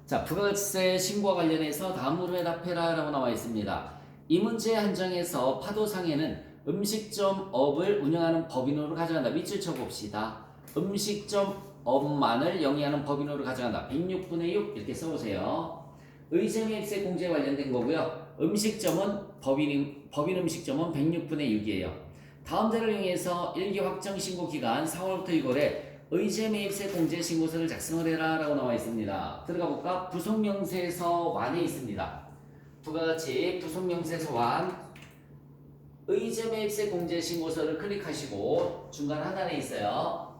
자, 부가가치세 신고와 관련해서 다음으로 해답해라 라고 나와 있습니다. 이 문제 한정에서 파도상에는 음식점 업을 운영하는 법인으로 가져간다. 밑줄 쳐봅시다. 음식점 업만을 영위하는 법인으로 가져간다. 106분의 6 이렇게 써보세요. 의제매입세 공제에 관련된 거고요. 음식점은 법인 음식점은 106분의 6이에요. 다음 자를 이용해서 1기 확정 신고 기간 4월부터 6월에 의제매입세 공제 신고서를 작성을 해라 라고 나와 있습니다. 들어가 볼까? 부속명세서 완에 있습니다. 부가가치 부속명세서 완 의제매입세 공제 신고서를 클릭하시고 중간 하단에 있어요.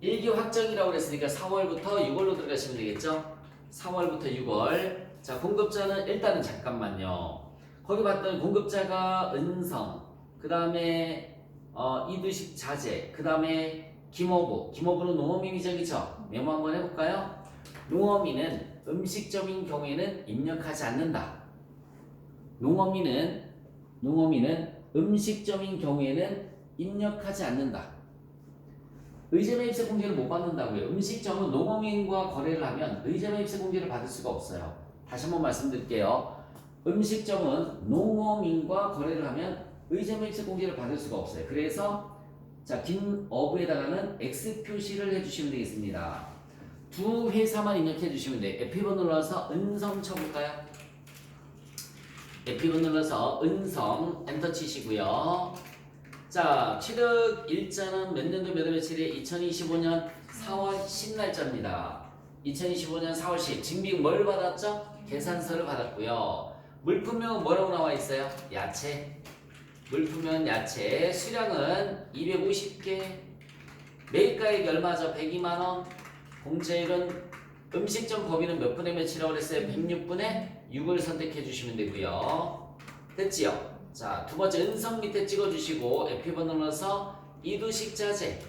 1기 확정이라고 그랬으니까 4월부터 6월로 들어가시면 되겠죠? 4월부터 6월. 자, 공급자는 일단은 잠깐만요. 거기 봤던 공급자가 은성, 그 다음에 이두식 자재, 그 다음에 김어부는 농어민이죠. 메모 한번 해볼까요? 농어민은 음식점인 경우에는 입력하지 않는다. 농어민은 음식점인 경우에는 입력하지 않는다. 의제매입세 공제를 못 받는다고요. 음식점은 농어민과 거래를 하면 의제매입세 공제를 받을 수가 없어요. 다시 한번 말씀드릴게요. 음식점은 농어민과 거래를 하면 의제매입세 공제를 받을 수가 없어요. 그래서 자, 김어부에다가는 X 표시를 해주시면 되겠습니다. 두 회사만 입력해 주시면 돼요. F1 눌러서 은성 쳐볼까요? F1 눌러서 은성 엔터 치시고요. 자, 취득 일자는 몇 년도 몇 월 며칠에 2025년 4월 10날짜입니다. 2025년 4월 10. 증빙 뭘 받았죠? 계산서를 받았고요. 물품명은 뭐라고 나와 있어요? 야채. 물품은 야채, 수량은 250개, 매입가액 얼마죠? 102만원, 공제율은 음식점 법인은 몇 분의 몇이라고 그랬어요? 106분의 6을 선택해 주시면 되고요. 됐지요? 자, 두 번째 은성 밑에 찍어주시고 F1 눌러서 이두식 자재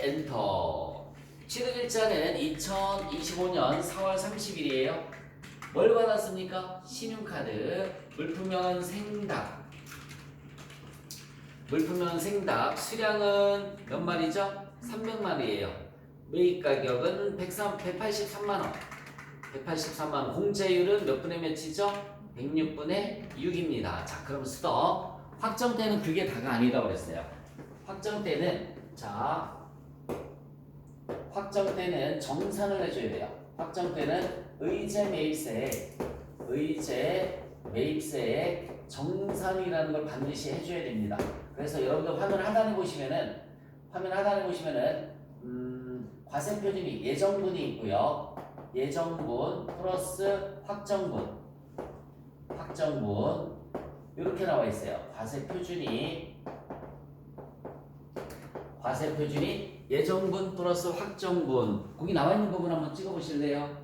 엔터. 취득일자는 2025년 4월 30일이에요. 뭘 받았습니까? 신용카드. 물품명은 생닭. 수량은 몇 마리죠? 300마리예요. 매입 가격은 183만원. 공제율은 몇 분의 몇이죠? 106분의 6입니다. 자, 그럼 스톱. 확정때는 그게 다가 아니라고 그랬어요. 확정때는 정산을 해줘야 돼요. 확정때는 의제매입세액 정산이라는 걸 반드시 해줘야 됩니다. 그래서 여러분들 화면 하단에 보시면은 과세표준이 예정분이 있고요. 예정분 플러스 확정분 이렇게 나와 있어요. 과세표준이 예정분 플러스 확정분. 거기 나와 있는 부분 한번 찍어보실래요?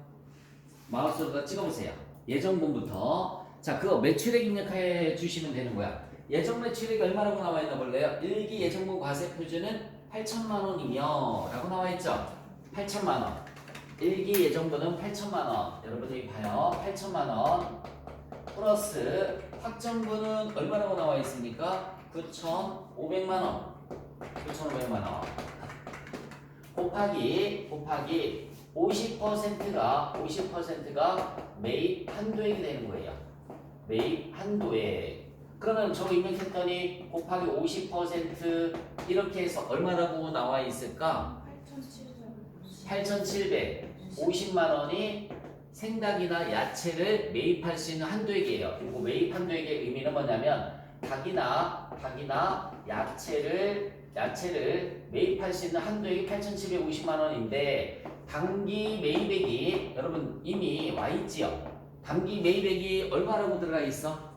마우스로 찍어보세요. 예정분부터. 자, 그거 매출액 입력해 주시면 되는 거야. 예정 매출액이 얼마라고 나와 있나 볼래요? 1기 예정분 과세표준은 8천만원이며 라고 나와 있죠? 8천만원. 1기 예정분은 8천만원. 여러분들이 봐요. 8천만원 플러스 확정분은 얼마라고 나와 있습니까? 9,500만원. 곱하기 50%가 매입 한도액이 되는 거예요. 매입 한도액. 그러면 저거 입력했더니 곱하기 50% 이렇게 해서 얼마라고 나와 있을까? 8,750만 원이 생닭이나 야채를 매입할 수 있는 한도액이에요. 그리고 매입 한도액의 의미는 뭐냐면 닭이나 야채를 매입할 수 있는 한도액이 8,750만 원인데 단기 매입액이 여러분 이미 와 있지요. 단기 매입액이 얼마라고 들어가 있어?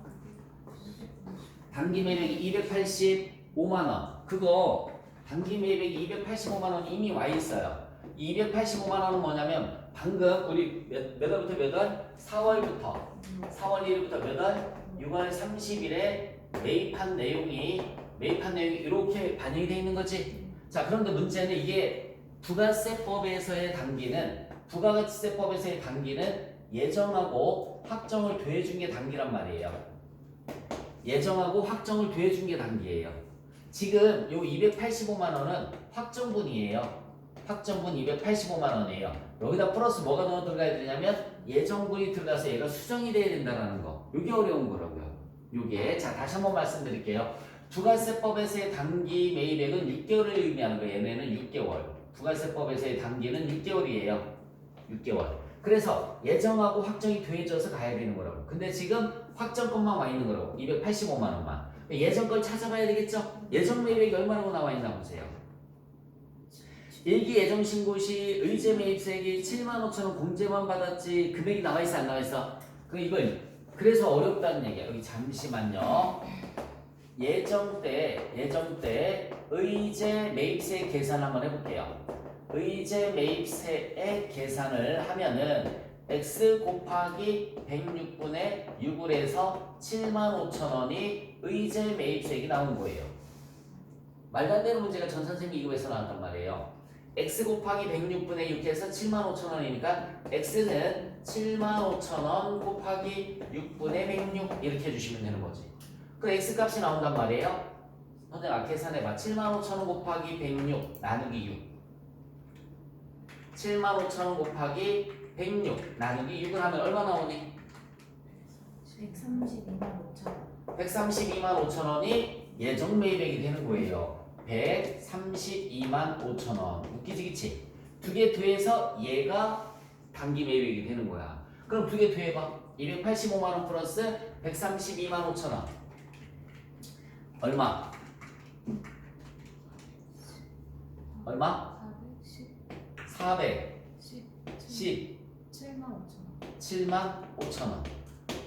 단기 매입액이 285만 원. 그거 단기 매입액이 285만 원이 이미 와 있어요. 285만 원은 뭐냐면 방금 우리 몇 월부터 몇 월? 4월부터 4월 1일부터 몇 월? 6월 30일에 매입한 내용이 이렇게 반영이 되어 있는 거지. 자, 그런데 문제는 이게 부가세법에서의 단기는 예정하고 확정을 더해준 게 단기란 말이에요. 예정하고 확정을 더해준 게 단기예요. 지금 요 285만 원은 확정분이에요. 확정분 285만 원이에요. 여기다 플러스 뭐가 넣어 들어가야 되냐면 예정분이 들어가서 얘가 수정이 돼야 된다는 거. 이게 어려운 거라고요. 이게 자 다시 한번 말씀드릴게요. 부가세법에서의 단기 매입액은 6개월을 의미하는 거예요. 얘네는 6개월. 부가세법에서의 단기는 6개월이에요. 6개월. 그래서 예정하고 확정이 더해져서 가야 되는 거라고. 근데 지금 확정권만 와 있는 거라고. 285만 원만. 예정 걸 찾아봐야 되겠죠? 예정 매입액이 얼마라고 나와 있나 보세요. 일기 예정 신고 시 의제 매입세액이 7만 5천 원 공제만 받았지 금액이 나와 있어 안 나와 있어? 그래서 어렵다는 얘기야. 여기 잠시만요. 예정 때 의제 매입세 계산 한번 해볼게요. 의제 매입세의 계산을 하면은 x 곱하기 106분의 6을 해서 7만 5천 원이 의제 매입세액이 나온 거예요. 말도 안 되는 문제가 전 선생님 2급에서 나왔단 말이에요. x 곱하기 106분의 6 해서 7만 5천 원이니까 x는 7만 5천 원 곱하기 6분의 106 이렇게 해주시면 되는 거지. 그럼 x 값이 나온단 말이에요. 선생님 계산해봐. 7만 5천 원 곱하기 106 나누기 6 7만 5천 원 곱하기 106 나누기 6을 하면 얼마 나오니? 132만 5천 원. 132만 5천 원이 예정 매입액이 되는 거예요. 132만 5천 원. 웃기지 그치? 두 개 더해서 얘가 단기 매입액이 되는 거야. 그럼 두 개 더해봐. 285만 원 플러스 132만 5천 원. 얼마? 얼마? 410 7만 5천 원. 7만 5천 원.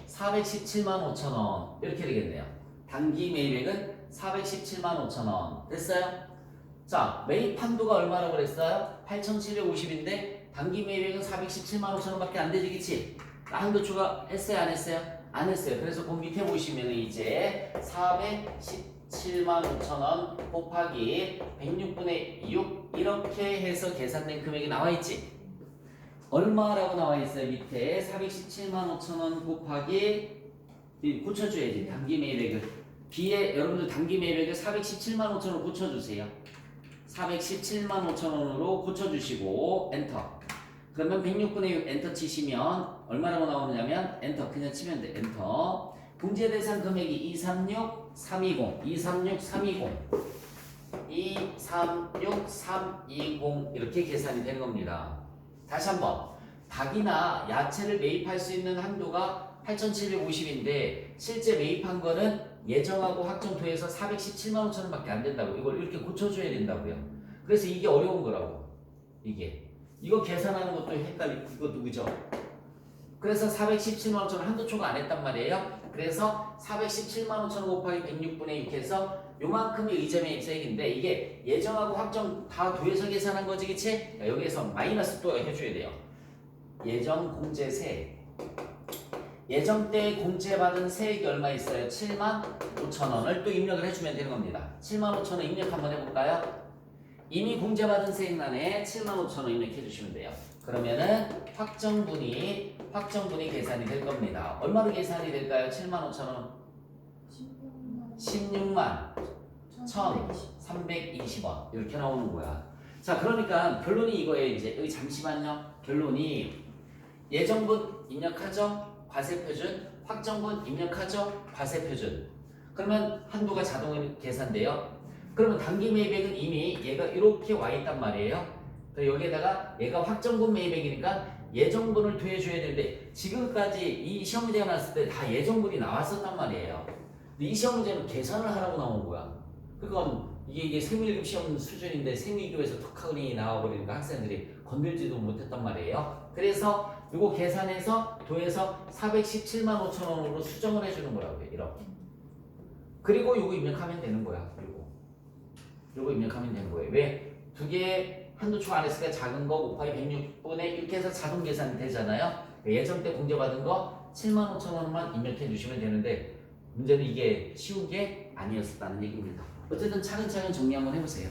417만 5천 원. 이렇게 되겠네요. 단기 매입액은 417만 5천 원. 됐어요? 자, 매입 한도가 얼마라고 그랬어요? 8,750인데 단기 매입액은 417만 5천 원밖에 안 되지, 그치? 한도 추가했어요, 안 했어요? 안 했어요. 그래서 그 밑에 보시면 이제 417만 5천 원 곱하기 106분의 6 이렇게 해서 계산된 금액이 나와 있지? 얼마라고 나와 있어요? 밑에 417만 5천 원 곱하기 고쳐줘야지. 단기 매입액을 B에 여러분들 단기 매입액을 417만 5천 원 고쳐주세요. 417만 5천 원으로 고쳐주시고 엔터. 그러면 106분의 6 엔터 치시면 얼마라고 나오느냐면 엔터 그냥 치면 돼. 엔터. 공제 대상 금액이 236 320 236 320 236 320 이렇게 계산이 되는 겁니다. 다시 한번 닭이나 야채를 매입할 수 있는 한도가 8,750인데 실제 매입한 거는 예정하고 확정 더해서 417만 5천 원밖에 안 된다고. 이걸 이렇게 고쳐줘야 된다고요. 그래서 이게 어려운 거라고. 이거 계산하는 것도 헷갈리고 이거 누구죠? 그래서 417만 5천 원 한도 초과 안 했단 말이에요. 그래서 417만 5천 원 곱하기 106분의 6 해서 요만큼이 의제 매입세액인데 이게 예정하고 확정 다 더해서 계산한 거지, 그치? 여기에서 마이너스 또 해줘야 돼요. 예정 공제세. 예정 때 공제받은 세액이 얼마 있어요? 7만 5천 원을 또 입력을 해주면 되는 겁니다. 7만 5천 원 입력 한번 해볼까요? 이미 공제받은 세액란에 7만 5천 원 입력해 주시면 돼요. 그러면은 확정분이 계산이 될 겁니다. 얼마로 계산이 될까요? 7만 5천 원 16만 1,320원 이렇게 나오는 거야. 자, 그러니까 결론이 이거예요. 이제 여기 잠시만요. 결론이 예정분 입력하죠? 과세표준. 확정분 입력하죠? 과세표준. 그러면 한도가 자동으로 계산돼요. 그러면 단기 매입액은 이미 얘가 이렇게 와 있단 말이에요. 여기에다가 얘가 확정분 매입액이니까 예정분을 더해줘야 되는데 지금까지 이 시험 문제가 나왔을 때 다 예정분이 나왔었단 말이에요. 근데 이 시험 문제는 계산을 하라고 나온 거야. 그건 이게 세무 1급 시험 수준인데 세무 2급에서 톡하니 나와버리니까 학생들이 건들지도 못했단 말이에요. 그래서 이거 계산해서 더해서 417만 5천 원으로 수정을 해주는 거라고요. 이렇게. 그리고 이거 입력하면 되는 거야. 요거 입력하면 되는 거예요. 왜? 두 개 한도 초과 안 했으니까 작은 거 곱하기 106분의 6 해서 자동 계산이 되잖아요. 예정 때 공제받은 거 7만 5천 원만 입력해 주시면 되는데 문제는 이게 쉬운 게 아니었다는 얘기입니다. 어쨌든 차근차근 정리 한번 해보세요.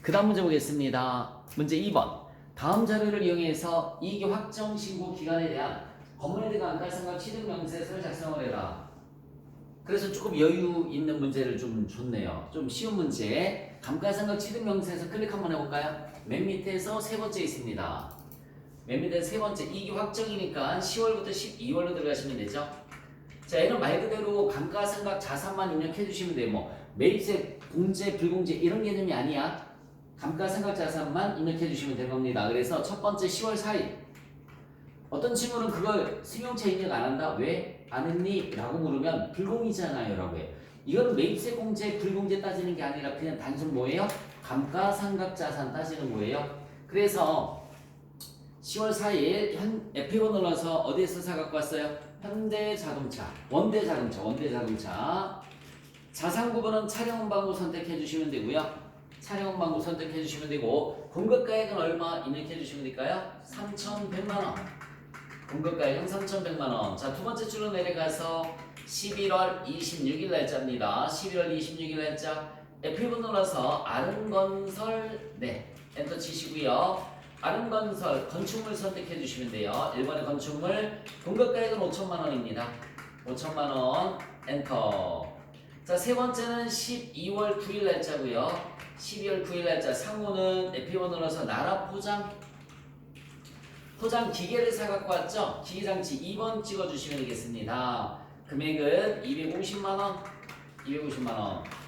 그 다음 문제 보겠습니다. 문제 2번. 다음 자료를 이용해서 이익 확정 신고 기간에 대한 건물에 대한 안가상각 취득 명세서를 작성을 해라. 그래서 조금 여유 있는 문제를 좀 줬네요. 좀 쉬운 문제. 감가상각 취득명세서 클릭 한번 해볼까요? 맨 밑에서 세 번째 있습니다. 맨 밑에 세 번째 이게 확정이니까 10월부터 12월로 들어가시면 되죠. 자, 얘는 말 그대로 감가상각 자산만 입력해 주시면 돼요. 뭐 매입세, 공제, 불공제 이런 개념이 아니야. 감가상각 자산만 입력해 주시면 될 겁니다. 그래서 첫 번째 10월 4일 어떤 친구는 그걸 승용차 입력 안 한다? 왜? 안 했니? 라고 물으면 불공이잖아요 라고 해요. 이거는 매입세, 공제, 불공제 따지는 게 아니라 그냥 단순 뭐예요? 감가상각 자산 따지는 거예요. 그래서 10월 4일 F1 눌러서 어디에서 사 갖고 왔어요? 현대자동차, 원대자동차. 자산 구분은 차량 방구 선택해 주시면 되고요. 차량 방구 선택해 주시면 되고 공급가액은 얼마 입력해 주시면 될까요? 3,100만 원. 공급가액은 3,100만 원. 자, 두 번째 줄로 내려가서 11월 26일 날짜입니다. 11월 26일 날짜 F1 눌러서 아름건설 엔터 치시고요. 아름건설 건축물 선택해 주시면 돼요. 1번의 건축물 공급가액은 5천만 원입니다. 5천만 원 엔터. 자, 세 번째는 12월 9일 날짜고요. 12월 9일 날짜 상호는 F1 눌러서 나라 포장 기계를 사 갖고 왔죠. 기계장치 2번 찍어 주시면 되겠습니다. 금액은 250만 원.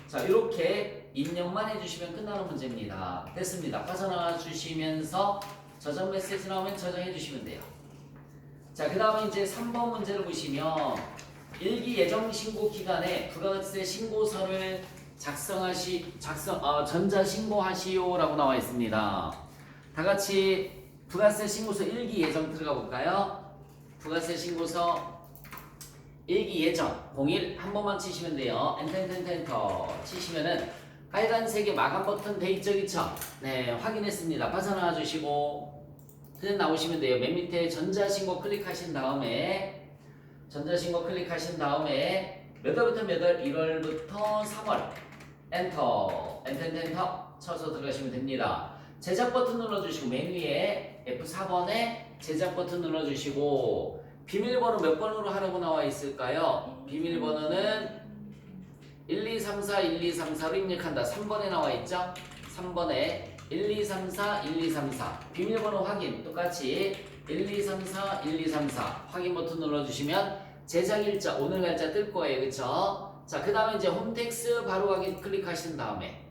자, 이렇게 입력만 해주시면 끝나는 문제입니다. 됐습니다. 빠져나와 주시면서 저장 메시지 나오면 저장해 주시면 돼요. 자, 그 다음에 이제 3번 문제를 보시면 일기 예정 신고 기간에 부가세 신고서를 전자 신고하시오라고 나와 있습니다. 다 같이 부가세 신고서 일기 예정 들어가 볼까요? 부가세 신고서 일기 예정 01 한 번만 치시면 돼요. 엔터 치시면은 빨간색의 마감 버튼 돼 있죠, 그쵸? 네, 확인했습니다. 빠져나와 주시고 그냥 나오시면 돼요. 맨 밑에 전자신고 클릭하신 다음에 몇 월부터 몇 월? 1월부터 3월 엔터 쳐서 들어가시면 됩니다. 제작 버튼 눌러주시고 맨 위에 F4번에 제작 버튼 눌러주시고 비밀번호 몇 번으로 하라고 나와 있을까요? 비밀번호는 1234로 입력한다. 3번에 나와 있죠? 3번에 1234 비밀번호 확인 똑같이 1234 확인 버튼 눌러주시면 제작 일자 오늘 날짜 뜰 거예요. 그쵸? 자, 그 다음에 이제 홈택스 바로 가기 클릭하신 다음에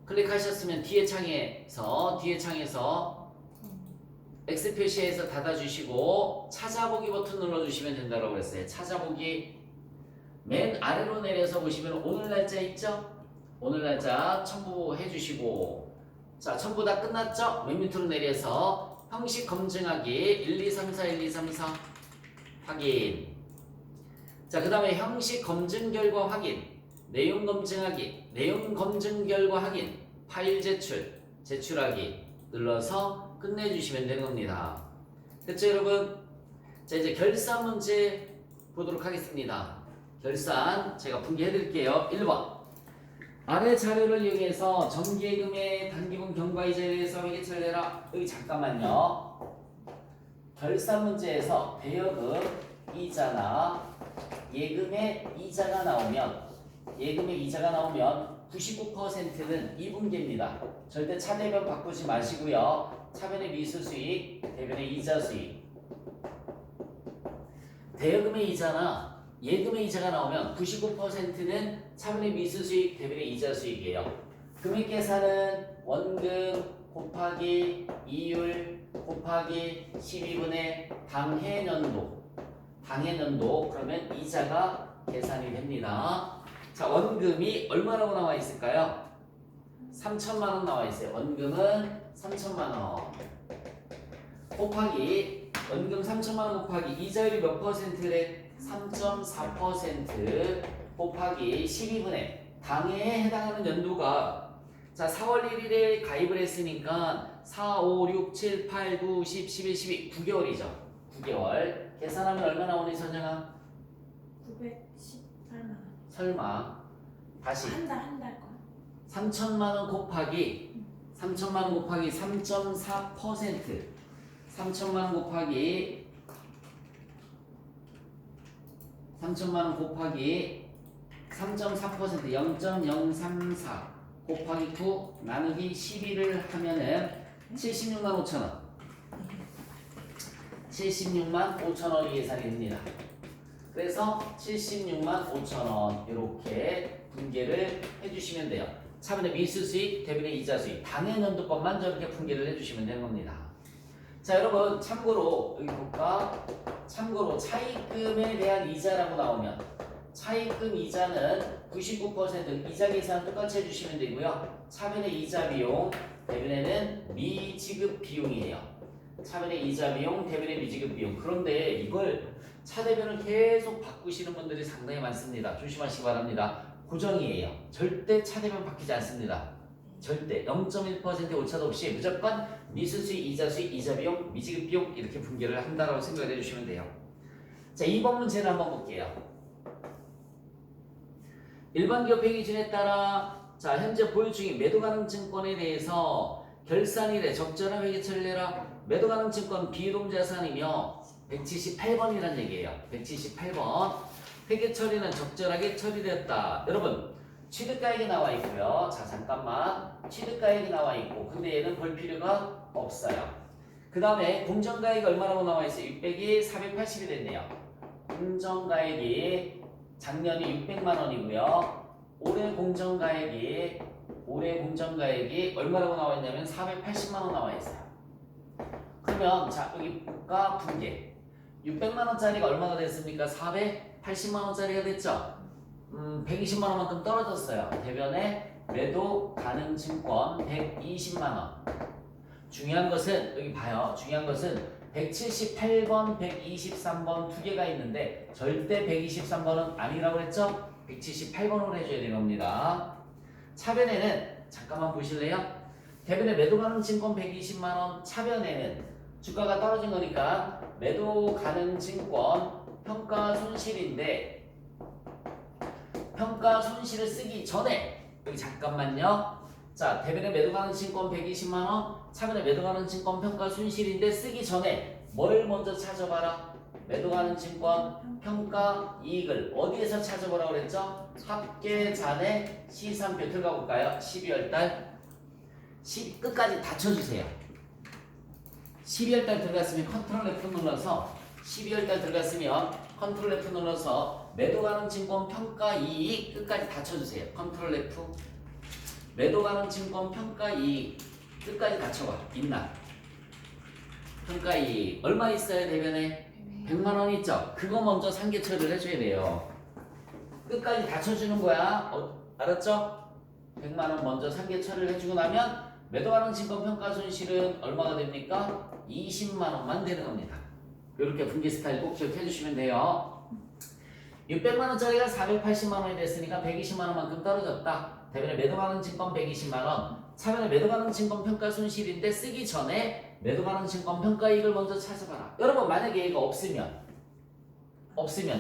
클릭하셨으면 뒤에 창에서 X 표시해서 닫아주시고 찾아보기 버튼 눌러주시면 된다고 그랬어요. 찾아보기 맨 아래로 내려서 보시면 오늘 날짜 있죠? 오늘 날짜 첨부해 주시고 자, 첨부 다 끝났죠? 맨 밑으로 내려서 형식 검증하기 1234 확인. 자, 그 다음에 형식 검증 결과 확인, 내용 검증하기, 내용 검증 결과 확인, 파일 제출하기 눌러서 끝내주시면 되는 겁니다. 됐죠, 여러분? 자, 이제 결산 문제 보도록 하겠습니다. 결산 제가 분개해 드릴게요. 1번 아래 자료를 이용해서 정기예금의 단기분 경과이자에 대해서 회계처리를 해라. 여기 잠깐만요. 결산 문제에서 대여금 이자나 예금의 이자가 나오면 99%는 이분계입니다. 절대 차대변 바꾸지 마시고요. 차변의 미수 수익, 대변의 이자 수익. 대여금의 이자나 예금의 이자가 나오면 99%는 차변의 미수 수익, 대변의 이자 수익이에요. 금액 계산은 원금 곱하기 이율 곱하기 12분의 당해년도 그러면 이자가 계산이 됩니다. 자, 원금이 얼마라고 나와 있을까요? 3천만 원 나와 있어요. 원금은 3천만 원 곱하기 원금 3천만 원 곱하기 이자율이 몇 퍼센트래? 3.4% 곱하기 12분의 당해에 해당하는 연도가 자 4월 1일에 가입을 했으니까 4, 5, 6, 7, 8, 9, 10, 11, 12 9개월이죠. 9개월 계산하면 얼마 나오니 선영아? 918만 원. 설마 다시 한 달 거. 3천만 원 곱하기 3.4% 3천만 원 곱하기 3.4% 0.034 곱하기 9 나누기 12를 하면은 76만 5천 원. 76만 5천 원이 예상이 됩니다. 그래서 76만 5천 원 이렇게 분계를 해주시면 돼요. 차분의 미수수익, 대분의 이자수익, 당해연도법만 저렇게 분계를 해주시면 되는 겁니다. 자, 여러분 참고로 여기 볼까? 참고로 차입금에 대한 이자라고 나오면 차입금 이자는 99% 이자 계산 똑같이 해주시면 되고요. 차변의 이자 비용, 대변에는 미지급 비용이에요. 차변의 이자 비용, 대변의 미지급 비용. 그런데 이걸 차대변을 계속 바꾸시는 분들이 상당히 많습니다. 조심하시기 바랍니다. 고정이에요. 절대 차대변 바뀌지 않습니다. 절대 0.1% 오차도 없이 무조건 미수수익, 이자수익, 이자비용, 미지급비용 이렇게 분계를 한다라고 생각을 해주시면 돼요. 자, 2번 문제를 한번 볼게요. 일반 기업 회계 기준에 따라 자 현재 보유 중인 매도 가능 증권에 대해서 결산일에 적절한 회계 처리를 해라. 매도 가능 증권 비이동 자산이며 178번이란 얘기예요. 178번. 회계 처리는 적절하게 처리되었다. 여러분 취득가액이 나와 있고요. 자 잠깐만 취득가액이 나와 있고 근데 얘는 볼 필요가 없어요. 그 다음에 공정가액이 얼마라고 나와 있어요? 600이 480이 됐네요. 공정가액이 작년이 600만 원이고요. 올해 공정가액이 얼마라고 나와 있냐면 480만 원 나와 있어요. 그러면 자 여기 볼까 분계 600만 원짜리가 얼마가 됐습니까? 480만 원짜리가 됐죠. 120만 원만큼 떨어졌어요. 대변에 매도 가능 증권 120만 원. 중요한 것은 여기 봐요. 중요한 것은 178번, 123번 두 개가 있는데 절대 123번은 아니라고 했죠? 178번으로 해줘야 되는 겁니다. 차변에는 잠깐만 보실래요? 대변에 매도 가능 증권 120만 원, 차변에는 주가가 떨어진 거니까 매도 가능 증권 평가 손실인데 평가 손실을 쓰기 전에 여기 잠깐만요. 자, 대변에 매도 가능 증권 120만 원, 차변에 매도 가능 증권 평가 손실인데 쓰기 전에 뭘 먼저 찾아봐라. 매도 가능 증권 평가 이익을 어디에서 찾아보라고 그랬죠? 합계잔의 시산표 들어가 볼까요? 12월 달 끝까지 다 쳐주세요. 12월 달 들어갔으면 컨트롤 F 눌러서 12월 달 들어갔으면 컨트롤 F 눌러서 매도 가능 증권 평가 이익 끝까지 다 쳐주세요. 컨트롤 F 매도 가능 증권 평가 이익 끝까지 다 쳐봐. 있나? 평가 이익 얼마 있어요 대변에? 100만 원 있죠? 그거 먼저 상계 처리를 해줘야 돼요. 끝까지 다 쳐주는 거야. 알았죠? 100만 원 먼저 상계 처리를 해주고 나면 매도 가능 증권 평가 손실은 얼마가 됩니까? 20만 원만 되는 겁니다. 이렇게 분기 스타일 꼭 기억해 주시면 돼요. 600만 원짜리가 480만 원이 됐으니까 120만 원만큼 떨어졌다. 대변에 매도 가능 증권 120만 원, 차변에 매도 가능 증권 평가 손실인데 쓰기 전에 매도 가능 증권 평가 이익을 먼저 찾아봐라. 여러분 만약에 얘가 없으면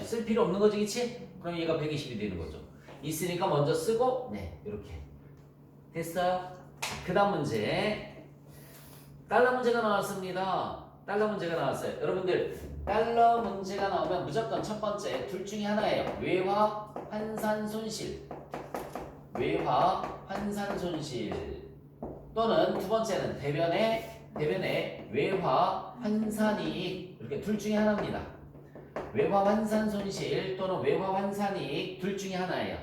쓸 필요 없는 거지, 그치? 그럼 얘가 120이 되는 거죠. 있으니까 먼저 쓰고 네 이렇게 됐어요. 그 다음 문제 달러 문제가 나왔습니다. 달러 문제가 나왔어요. 여러분들 달러 문제가 나오면 무조건 첫 번째 둘 중에 하나예요. 외화 환산 손실 또는 두 번째는 대변의 외화 환산이익 이렇게 둘 중에 하나입니다. 외화 환산 손실 또는 외화 환산이익 둘 중에 하나예요.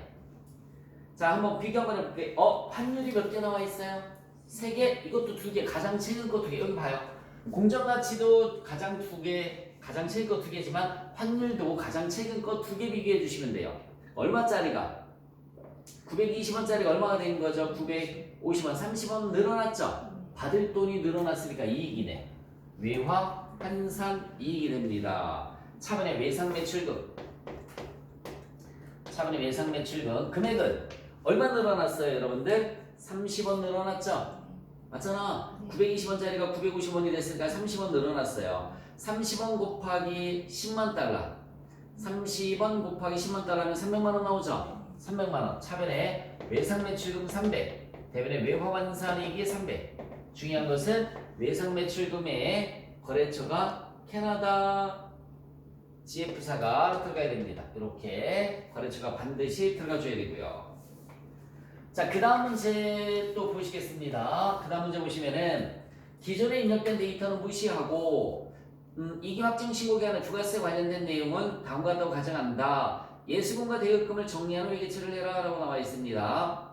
자 한번 비교 한번 해볼게요. 환율이 몇 개 나와 있어요? 3개, 이것도 2개, 가장 최근 거 2개. 여기 봐요. 공정가치도 가장 최근 거 2개지만 환율도 가장 최근 거 2개 비교해 주시면 돼요. 얼마짜리가? 920원짜리가 얼마가 된 거죠? 950원, 30원 늘어났죠? 받을 돈이 늘어났으니까 이익이네. 외화 환산 이익이 됩니다. 차변의 외상 매출금. 금액은 얼마 늘어났어요, 여러분들? 30원 늘어났죠? 맞잖아. 920원짜리가 950원이 됐으니까 30원 늘어났어요. 30원 곱하기 10만 달러. 30원 곱하기 10만 달러면 300만 원 나오죠? 300만 원. 차변에 외상 매출금 300. 대변에 외화 환산이익이 300. 중요한 것은 외상 매출금의 거래처가 캐나다 GF사가 들어가야 됩니다. 이렇게 거래처가 반드시 들어가 줘야 되고요. 자, 그 다음 문제 또 보시겠습니다. 그 다음 문제 보시면은 기존에 입력된 데이터는 무시하고 이기 확정 신고 기간에 부가세 관련된 내용은 다음과 같다고 가정한다. 예수금과 대여금을 정리한 후 회계처리를 해라 라고 나와 있습니다.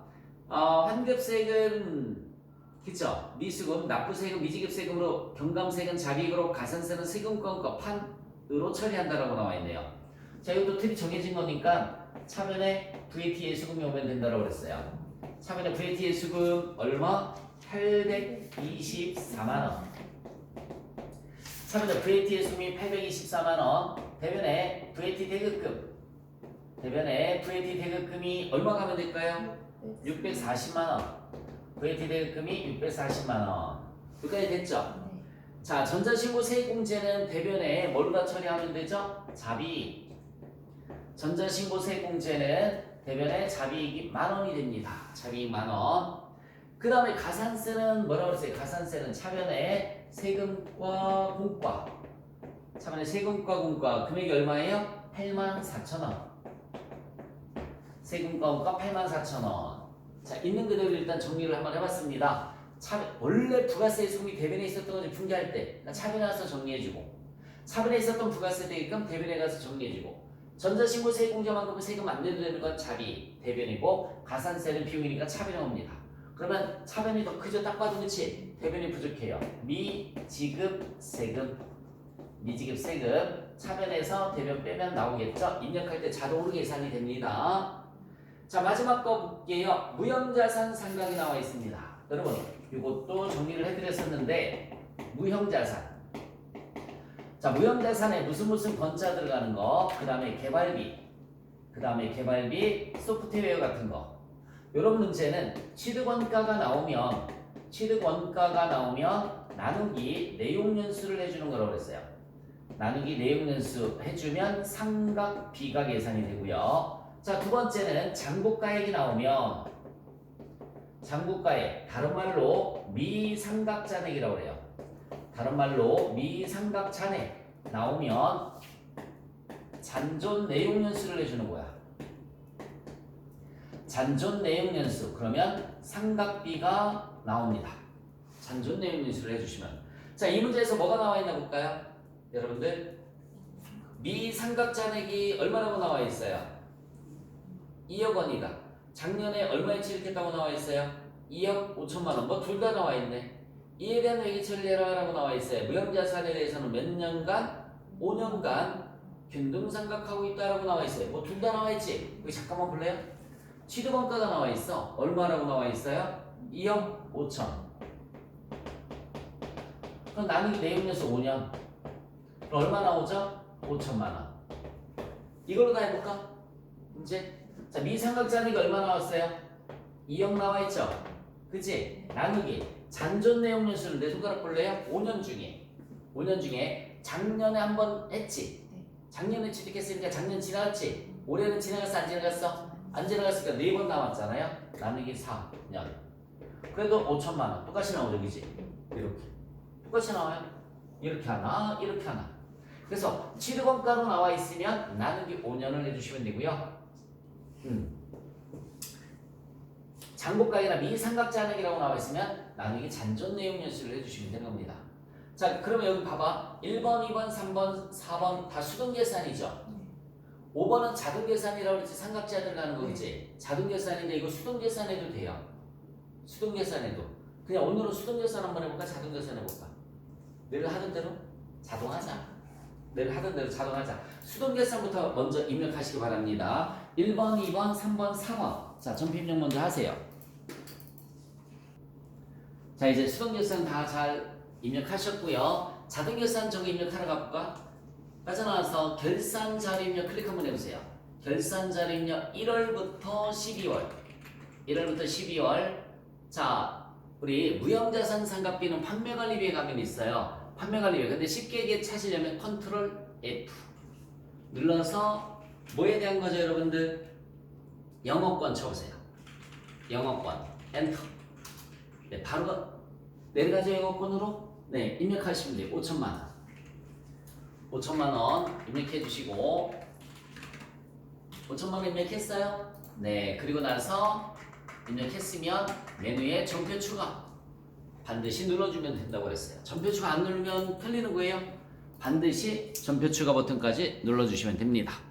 환급세금, 그쵸? 미수금, 납부세금, 미지급세금으로, 경감세금, 자비익으로, 가산세는 세금권과 판으로 처리한다라고 나와 있네요. 자, 이것도 틀이 정해진 거니까 차변에 VAT 예수금이 오면 된다고 그랬어요. 차변에 VAT 예수금 얼마? 824만원. 차변에 VAT 예수금이 824만원. 대변에 VAT 대급금. 대변에 VAT 대급금이 얼마 가면 될까요? 640만원. VAT 대급금이 640만원. 여기까지 됐죠? 네. 자, 전자신고 세액공제는 대변에 뭘로 다 처리하면 되죠? 자비. 전자신고 세액공제는 대변에 자비이익이 만원이 됩니다. 자비이익 만원. 그 다음에 가산세는 뭐라고 그랬어요? 가산세는 차변에 세금과 공과. 차변에 세금과 공과 금액이 얼마예요? 84,000원. 세금과 공과 84,000원. 자, 있는 그대로 일단 정리를 한번 해봤습니다. 원래 부가세 수금이 대변에 있었던 건지 분개할 때 그러니까 차변에 가서 정리해주고, 차변에 있었던 부가세 대입금 대변에 가서 정리해주고, 전자신고 세액공제만큼은 세금 안 내도 되는 건 자비 대변이고, 가산세는 비용이니까 차변에 옵니다. 그러면 차변이 더 크죠? 딱 봐도 그치? 대변이 부족해요. 미지급 세금, 미지급 세금 차변에서 대변 빼면 나오겠죠? 입력할 때 자동으로 계산이 됩니다. 자, 마지막 거 볼게요. 무형자산 상각이 나와 있습니다. 여러분, 이것도 정리를 해드렸었는데, 무형자산. 자, 무형자산에 무슨 번자 들어가는 거, 그 다음에 개발비, 소프트웨어 같은 거. 이런 문제는 취득원가가 나오면 나누기 내용연수를 해주는 거라고 그랬어요. 나누기 내용연수 해주면 상각비가 계산이 되고요. 자, 두 번째는 장부가액이 나오면 장부가액, 다른 말로 미상각잔액이라고 그래요. 다른 말로 미상각잔액 나오면 잔존 내용연수를 해주는 거야. 잔존 내용연수, 그러면 상각비가 나옵니다. 잔존 내용연수를 해주시면. 자, 이 문제에서 뭐가 나와 있나 볼까요? 여러분들, 미상각잔액이 얼마라고 나와 있어요? 2억 원이다. 작년에 얼마에 취득했다고 나와 있어요? 2억 5천만 원. 뭐 둘 다 나와 있네. 이에 대한 회계처리를 해라라고 나와 있어요. 무형자산에 대해서는 몇 년간? 5년간 균등상각하고 있다라고 나와 있어요. 뭐 둘 다 나와 있지? 여기 잠깐만 볼래요? 취득원가가 나와 있어. 얼마라고 나와 있어요? 2억 5천. 그럼 나누기 내용연수 5년. 그럼 얼마 나오죠? 5천만 원. 이걸로 다 해볼까? 이제 자, 미상각잔액이 얼마 나왔어요? 2억 나와 있죠? 그치? 나누기 잔존 내용연수를 내 손가락 볼래요? 5년 중에 작년에 한 번 했지? 작년에 취득했으니까 작년 지나갔지? 올해는 지나갔어? 안 지나갔어? 안 지나갔으니까 4번 남았잖아요? 나누기 4년. 그래도 5천만 원 똑같이 나오죠, 그지? 이렇게 똑같이 나와요. 이렇게 하나, 이렇게 하나. 그래서 취득원가로 나와 있으면 나누기 5년을 해주시면 되고요. 장부가액이나 미상각잔액이라고 나와 있으면 나누기 잔존 내용연수를 해주시면 되는 겁니다. 자, 그러면 여기 봐봐. 1번, 2번, 3번, 4번 다 수동계산이죠? 5번은 자동계산이라고 그랬지. 삼각지하 들어가는 거겠지. 자동계산인데 이거 수동계산해도 돼요. 수동계산해도. 그냥 오늘은 수동계산 한번 해볼까? 자동계산 해볼까? 늘 하던 대로 자동하자. 늘 하던 대로 자동하자. 수동계산부터 먼저 입력하시기 바랍니다. 1번, 2번, 3번, 4번. 자, 전표 입력 먼저 하세요. 자, 이제 수동계산 다 잘 입력하셨고요. 자동계산 저기 입력하러 가볼까? 빠져나와서 결산 자료 입력 클릭 한번 해보세요. 결산 자료 입력 1월부터 12월. 자, 우리 무형자산 상각비는 판매관리비에 가면 있어요. 판매관리비. 근데 쉽게 찾으려면 컨트롤 F 눌러서 뭐에 대한 거죠, 여러분들? 영업권 쳐보세요. 영업권 엔터. 네, 바로 내려가죠. 영업권으로 네, 입력하시면 돼요. 5천만 원. 5천만 원 입력해 주시고 5천만 원 입력했어요. 네, 그리고 나서 입력했으면 메뉴에 전표 추가 반드시 눌러주면 된다고 그랬어요. 전표 추가 안 누르면 틀리는 거예요. 반드시 전표 추가 버튼까지 눌러주시면 됩니다.